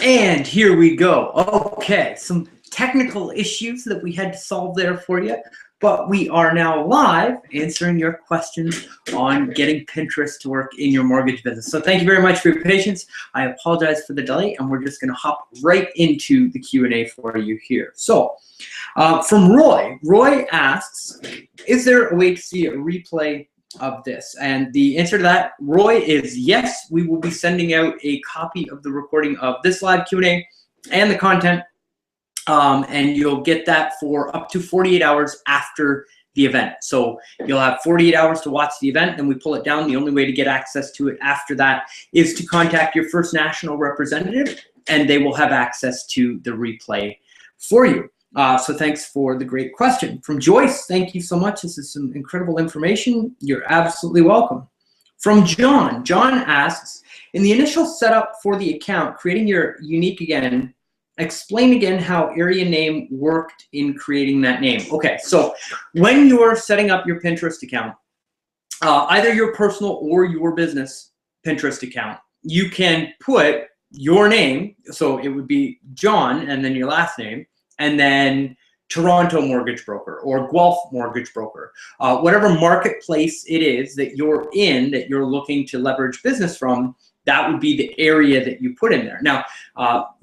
And here we go. Okay, some technical issues that we had to solve there for you, but we are now live answering your questions on getting Pinterest to work in your mortgage business. So thank you very much for your patience. I apologize for the delay, and we're just going to hop right into the Q&A for you here. So from Roy asks, is there a way to see a replay of this? And the answer to that, Roy, is yes. We will be sending out a copy of the recording of this live Q&A and the content, and you'll get that for up to 48 hours after the event. So you'll have 48 hours to watch the event, then we pull it down. The only way to get access to it after that is to contact your First National representative, and they will have access to the replay for you. So thanks for the great question. From Joyce, thank you so much. This is some incredible information. You're absolutely welcome. From John asks, in the initial setup for the account, creating your unique again, explain again how area name worked in creating that name. Okay, so when you're setting up your Pinterest account, either your personal or your business Pinterest account, you can put your name, so it would be John and then your last name, and then Toronto Mortgage Broker or Guelph Mortgage Broker, whatever marketplace it is that you're in, that you're looking to leverage business from, that would be the area that you put in there. Now,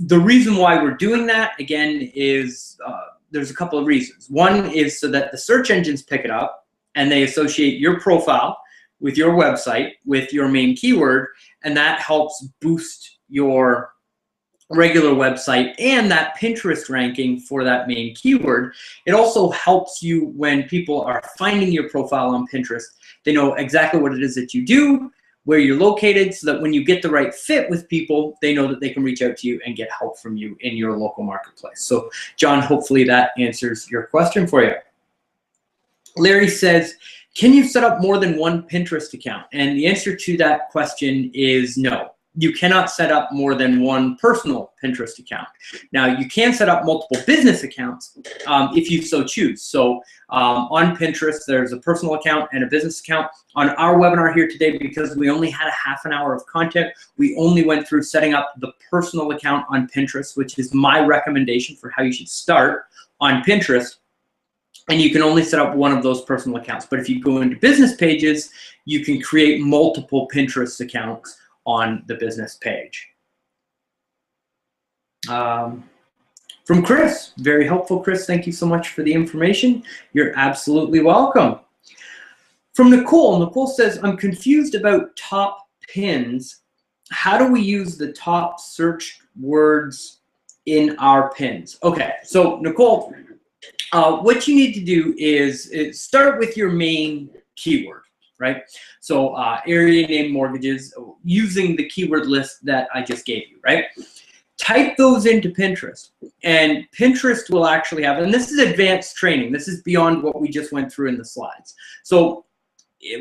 the reason why we're doing that, again, is there's a couple of reasons. One is so that the search engines pick it up and they associate your profile with your website, with your main keyword, and that helps boost your regular website and that Pinterest ranking for that main keyword. It also helps you when people are finding your profile on Pinterest. They know exactly what it is that you do, where you're located, so that when you get the right fit with people, they know that they can reach out to you and get help from you in your local marketplace. So John, hopefully that answers your question for you. Larry says, can you set up more than one Pinterest account? And the answer to that question is no. You cannot set up more than one personal Pinterest account. Now, you can set up multiple business accounts if you so choose. So on Pinterest, there's a personal account and a business account. On our webinar here today, because we only had a half an hour of content, we only went through setting up the personal account on Pinterest, which is my recommendation for how you should start on Pinterest. And you can only set up one of those personal accounts. But if you go into business pages, you can create multiple Pinterest accounts on the business page. From Chris, very helpful, Chris. Thank you so much for the information. You're absolutely welcome. From Nicole says, I'm confused about top pins. How do we use the top search words in our pins? Okay, so Nicole, what you need to do is start with your main keyword, right? So area name mortgages, using the keyword list that I just gave you, right? Type those into Pinterest, and Pinterest will actually have, and this is advanced training. This is beyond what we just went through in the slides. So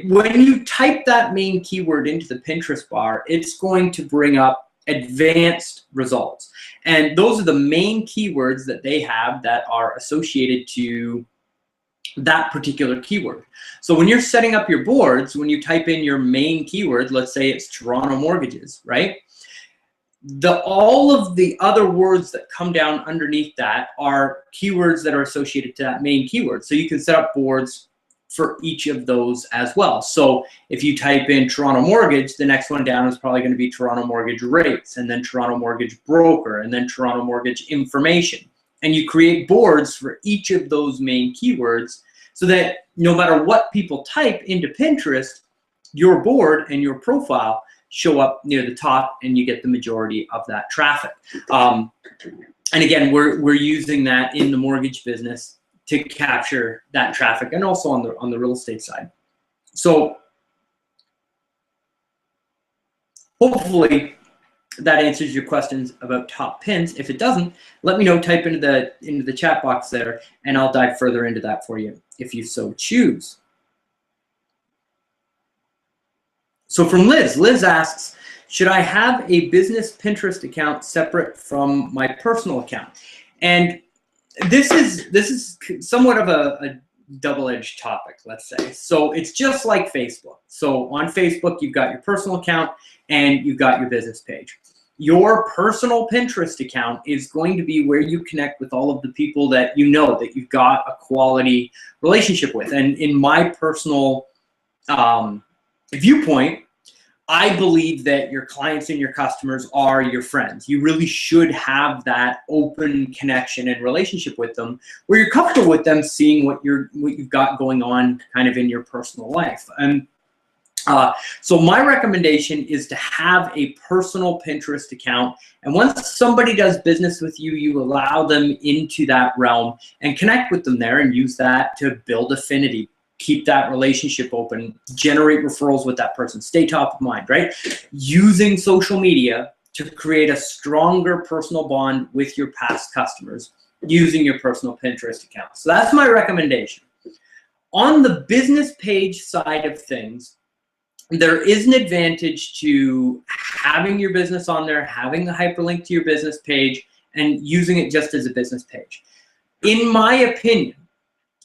when you type that main keyword into the Pinterest bar, it's going to bring up advanced results. And those are the main keywords that they have that are associated to that particular keyword. So when you're setting up your boards, when you type in your main keyword, let's say it's Toronto mortgages, right? All of the other words that come down underneath that are keywords that are associated to that main keyword. So you can set up boards for each of those as well. So if you type in Toronto mortgage, the next one down is probably going to be Toronto mortgage rates, and then Toronto mortgage broker, and then Toronto mortgage information. And you create boards for each of those main keywords so that no matter what people type into Pinterest, your board and your profile show up near the top and you get the majority of that traffic. And again, we're using that in the mortgage business to capture that traffic, and also on the real estate side. So hopefully that answers your questions about top pins. If it doesn't, let me know. Type into the chat box there, and I'll dive further into that for you if you so choose. So from Liz asks, should I have a business Pinterest account separate from my personal account? And this is somewhat of a double-edged topic, let's say. So it's just like Facebook. So on Facebook, you've got your personal account and you've got your business page. Your personal Pinterest account is going to be where you connect with all of the people that you know that you've got a quality relationship with. And in my personal viewpoint, I believe that your clients and your customers are your friends. You really should have that open connection and relationship with them where you're comfortable with them seeing what you've got going on kind of in your personal life. And so my recommendation is to have a personal Pinterest account. And once somebody does business with you, you allow them into that realm and connect with them there and use that to build affinity. Keep that relationship open, generate referrals with that person, stay top of mind, right? Using social media to create a stronger personal bond with your past customers using your personal Pinterest account. So that's my recommendation. On the business page side of things, there is an advantage to having your business on there, having a hyperlink to your business page, and using it just as a business page. In my opinion,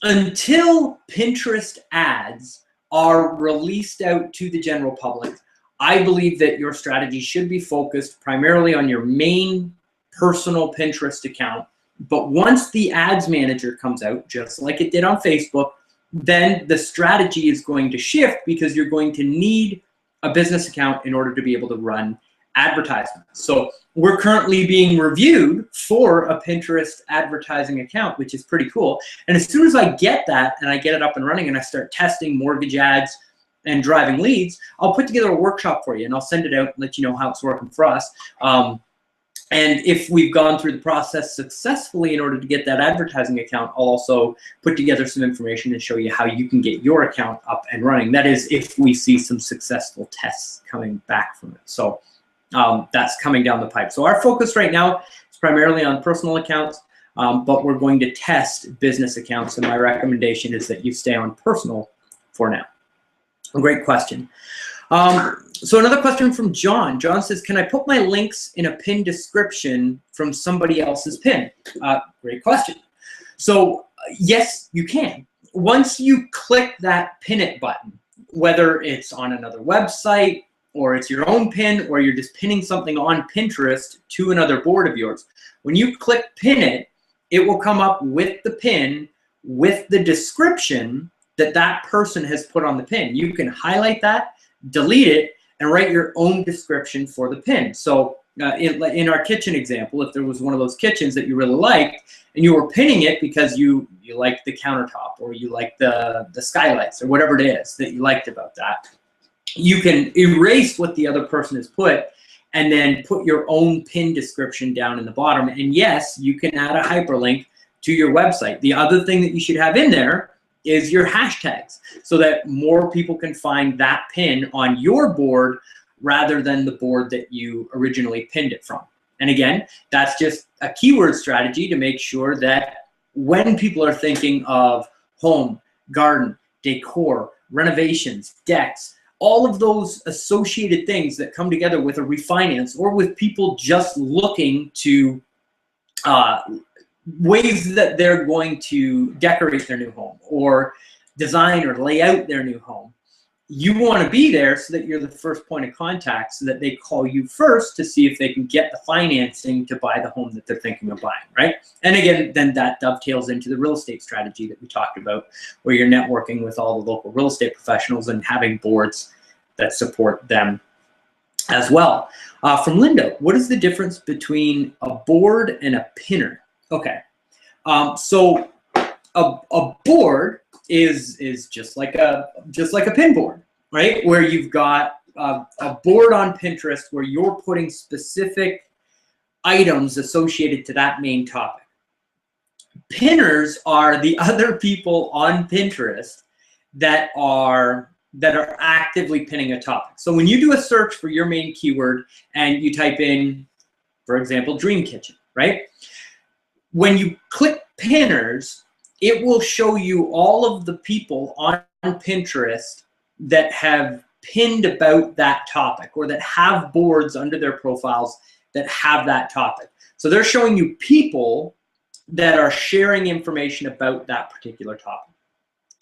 until Pinterest ads are released out to the general public, I believe that your strategy should be focused primarily on your main personal Pinterest account. But once the ads manager comes out, just like it did on Facebook, then the strategy is going to shift because you're going to need a business account in order to be able to run advertisements. So we're currently being reviewed for a Pinterest advertising account, which is pretty cool. And as soon as I get that and I get it up and running and I start testing mortgage ads and driving leads, I'll put together a workshop for you and I'll send it out and let you know how it's working for us. And if we've gone through the process successfully in order to get that advertising account, I'll also put together some information and show you how you can get your account up and running. That is, if we see some successful tests coming back from it. So that's coming down the pipe. So our focus right now is primarily on personal accounts, but we're going to test business accounts. And my recommendation is that you stay on personal for now. A great question. So another question from John. John says, can I put my links in a pin description from somebody else's pin? Great question. So yes, you can. Once you click that pin it button, whether it's on another website or it's your own pin or you're just pinning something on Pinterest to another board of yours, when you click pin it, it will come up with the pin with the description that that person has put on the pin. You can highlight that, delete it, and write your own description for the pin. So in our kitchen example, if there was one of those kitchens that you really liked and you were pinning it because you liked the countertop or you liked the skylights or whatever it is that you liked about that, you can erase what the other person has put and then put your own pin description down in the bottom. And yes, you can add a hyperlink to your website. The other thing that you should have in there is your hashtags so that more people can find that pin on your board rather than the board that you originally pinned it from. And again, that's just a keyword strategy to make sure that when people are thinking of home, garden, decor, renovations, decks, all of those associated things that come together with a refinance or with people just looking to ways that they're going to decorate their new home or design or lay out their new home. You want to be there so that you're the first point of contact so that they call you first to see if they can get the financing to buy the home that they're thinking of buying, right? And again, then that dovetails into the real estate strategy that we talked about where you're networking with all the local real estate professionals and having boards that support them as well. From Linda, what is the difference between a board and a pinner? Okay, so a board is just like a pin board, right? Where you've got a board on Pinterest where you're putting specific items associated to that main topic. Pinners are the other people on Pinterest that are actively pinning a topic. So when you do a search for your main keyword and you type in, for example, dream kitchen, right? When you click pinners, it will show you all of the people on Pinterest that have pinned about that topic or that have boards under their profiles that have that topic. So they're showing you people that are sharing information about that particular topic.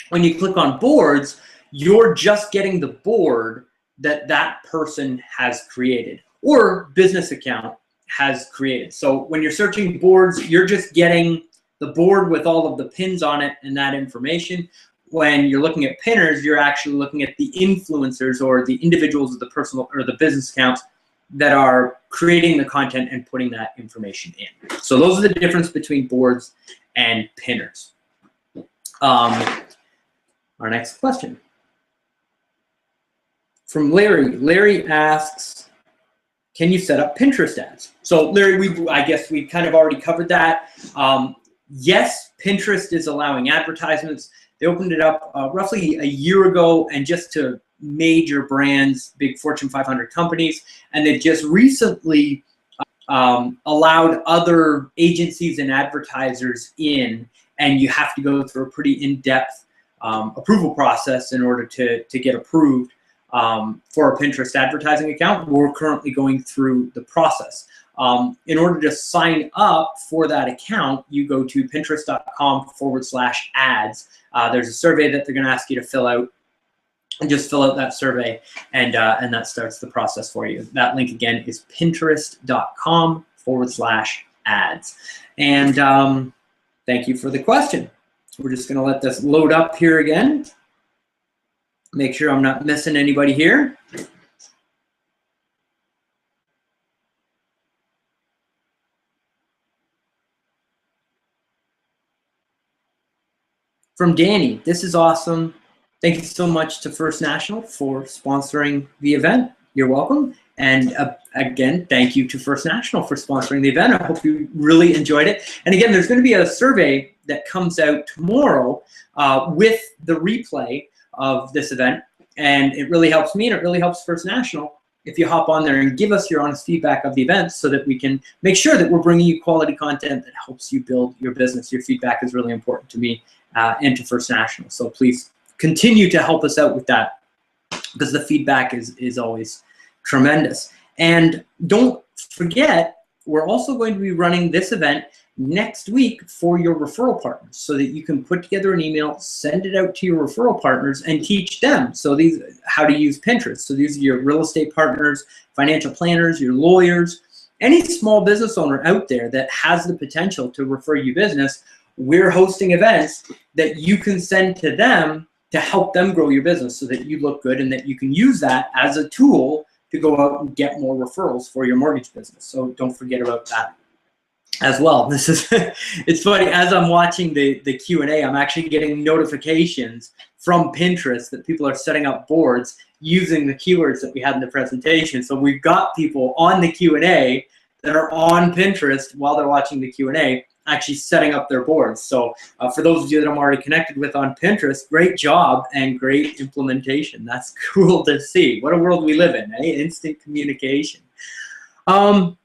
When you click on boards, you're just getting the board that that person has created. or business account has created. So when you're searching boards, you're just getting the board with all of the pins on it and that information. When you're looking at pinners, you're actually looking at the influencers or the individuals of the personal or the business accounts that are creating the content and putting that information in. So those are the difference between boards and pinners. Our next question from Larry. Larry asks, can you set up Pinterest ads? So Larry, I guess we kind of already covered that. Yes, Pinterest is allowing advertisements. They opened it up roughly a year ago, and just to major brands, big Fortune 500 companies, and they just recently allowed other agencies and advertisers in, and you have to go through a pretty in-depth approval process in order to get approved for a Pinterest advertising account. We're currently going through the process. In order to sign up for that account, you go to pinterest.com/ads. There's a survey that they're going to ask you to fill out, and just fill out that survey, and that starts the process for you. That link again is pinterest.com/ads. And thank you for the question. We're just going to let this load up here again. Make sure I'm not missing anybody here. From Danny, this is awesome. Thank you so much to First National for sponsoring the event. You're welcome. And again, thank you to First National for sponsoring the event. I hope you really enjoyed it. And again, there's going to be a survey that comes out tomorrow with the replay of this event. And it really helps me, and it really helps First National if you hop on there and give us your honest feedback of the event, so that we can make sure that we're bringing you quality content that helps you build your business. Your feedback is really important to me and to First National. So please continue to help us out with that, because the feedback is always tremendous. And don't forget, we're also going to be running this event next week for your referral partners, so that you can put together an email, send it out to your referral partners, and teach them how to use Pinterest. So these are your real estate partners, financial planners, your lawyers, any small business owner out there that has the potential to refer you business. We're hosting events that you can send to them to help them grow your business, so that you look good and that you can use that as a tool to go out and get more referrals for your mortgage business. So don't forget about that as well. This is it's funny, as I'm watching the Q&A, I'm actually getting notifications from Pinterest that people are setting up boards using the keywords that we had in the presentation. So we've got people on the Q&A that are on Pinterest while they're watching the Q&A, actually setting up their boards. So for those of you that I'm already connected with on Pinterest, great job and great implementation. That's cool to see. What a world we live in, eh? Instant communication. So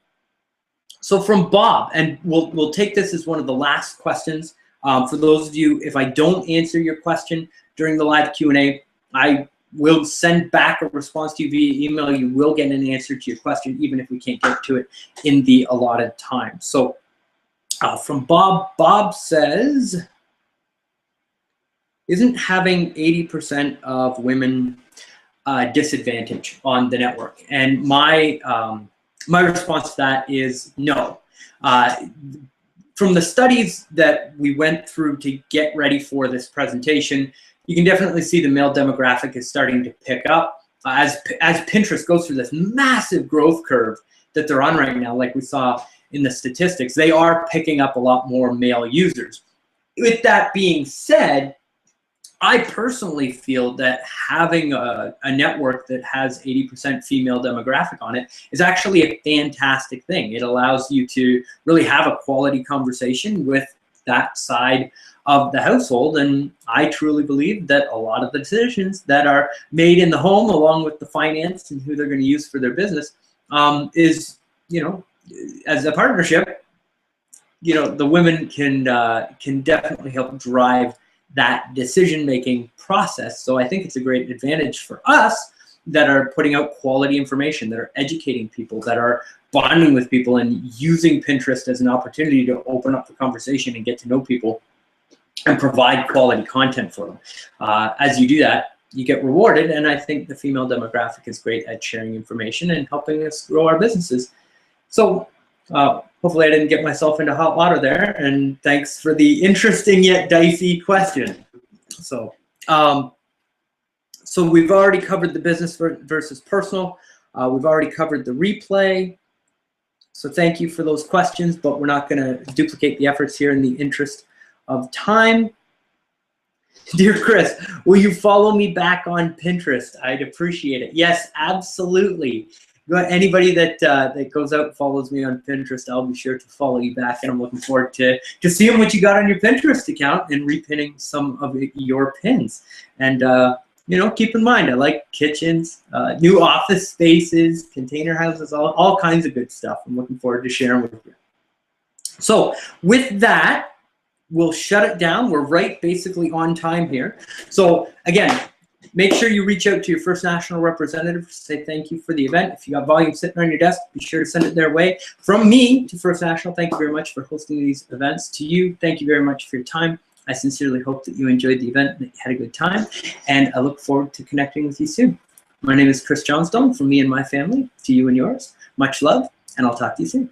from Bob, and we'll take this as one of the last questions. For those of you, if I don't answer your question during the live Q&A, I will send back a response to you via email. You will get an answer to your question, even if we can't get to it in the allotted time. So from Bob, Bob says, isn't having 80% of women disadvantage on the network? And my response to that is no. From the studies that we went through to get ready for this presentation, you can definitely see the male demographic is starting to pick up as Pinterest goes through this massive growth curve that they're on right now. Like we saw in the statistics, they are picking up a lot more male users. With that being said, I personally feel that having a network that has 80% female demographic on it is actually a fantastic thing. It allows you to really have a quality conversation with that side of the household. And I truly believe that a lot of the decisions that are made in the home, along with the finance and who they're going to use for their business, is, as a partnership, the women can definitely help drive that decision-making process. So I think it's a great advantage for us that are putting out quality information, that are educating people, that are bonding with people and using Pinterest as an opportunity to open up the conversation and get to know people and provide quality content for them. As you do that, you get rewarded. And I think the female demographic is great at sharing information and helping us grow our businesses. So hopefully I didn't get myself into hot water there. And thanks for the interesting yet dicey question. So, so we've already covered the business versus personal. We've already covered the replay. So thank you for those questions, but we're not going to duplicate the efforts here in the interest of time. Dear Chris, will you follow me back on Pinterest? I'd appreciate it. Yes, absolutely. Anybody that that goes out and follows me on Pinterest, I'll be sure to follow you back, and I'm looking forward to seeing what you got on your Pinterest account and repinning some of your pins. And you know, keep in mind, I like kitchens, new office spaces, container houses, all kinds of good stuff. I'm looking forward to sharing with you. So with that, we'll shut it down. We're right basically on time here. So again, make sure you reach out to your First National representative to say thank you for the event. If you got volume sitting on your desk, be sure to send it their way. From me to First National, thank you very much for hosting these events. To you, thank you very much for your time. I sincerely hope that you enjoyed the event, that you had a good time, and I look forward to connecting with you soon. My name is Chris Johnstone, from me and my family, to you and yours. Much love, and I'll talk to you soon.